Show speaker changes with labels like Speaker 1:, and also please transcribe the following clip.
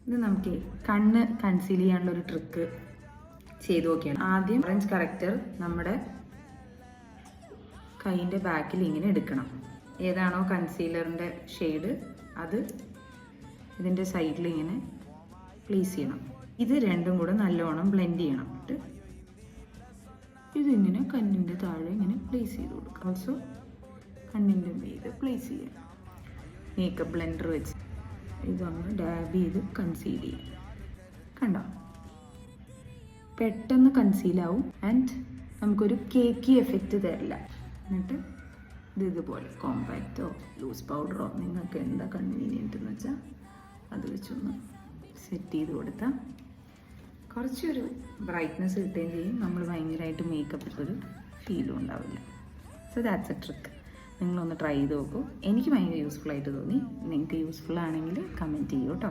Speaker 1: ഇത് നമുക്ക് കണ്ണ് കൺസീൽ ചെയ്യാനുള്ള ഒരു ട്രിക്ക് ചെയ്ത് നോക്കിയാണ്. ആദ്യം ഓറഞ്ച് കറക്റ്റർ നമ്മുടെ കൈയിൻ്റെ ബാക്കിൽ ഇങ്ങനെ എടുക്കണം. ഏതാണോ കൺസീലറിൻ്റെ ഷെയ്ഡ് അത് ഇതിൻ്റെ സൈഡിൽ ഇങ്ങനെ പ്ലേസ് ചെയ്യണം. ഇത് രണ്ടും കൂടെ നല്ലോണം ബ്ലെൻഡ് ചെയ്യണം. ഇതിങ്ങനെ കണ്ണിൻ്റെ താഴെ ഇങ്ങനെ പ്ലേസ് ചെയ്ത് കൊടുക്കുക. ഓൾസോ കണ്ണിൻ്റെ മീതെ പ്ലേസ് ചെയ്യുക. മേക്കപ്പ് ബ്ലെൻഡർ വെച്ച് ഇതൊന്ന് ഡാബ് ചെയ്ത് കൺസീൽ ചെയ്യും. കണ്ടോ, പെട്ടെന്ന് കൺസീലാവും ആൻഡ് നമുക്കൊരു കേക്കി എഫക്റ്റ് തരില്ല. എന്നിട്ട് ഇതുപോലെ കോമ്പാക്റ്റോ ലൂസ് പൗഡറോ നിങ്ങൾക്ക് എന്താ കൺവീനിയൻ്റ് എന്ന് വെച്ചാൽ അത് വെച്ചൊന്ന് സെറ്റ് ചെയ്ത് കൊടുത്താൽ കുറച്ചൊരു ബ്രൈറ്റ്നെസ് കിട്ടുകയും ചെയ്യും. നമ്മൾ ഭയങ്കരമായിട്ട് മേക്കപ്പ് ഒരു ഫീലും ഉണ്ടാവില്ല. So that's A trick. നിങ്ങളൊന്ന് ട്രൈ ചെയ്ത് നോക്കൂ. എനിക്ക് ഭയങ്കര യൂസ്ഫുൾ ആയിട്ട് തോന്നി. നിങ്ങൾക്ക് യൂസ്ഫുൾ ആണെങ്കിൽ കമൻറ്റ് ചെയ്യൂ കേട്ടോ.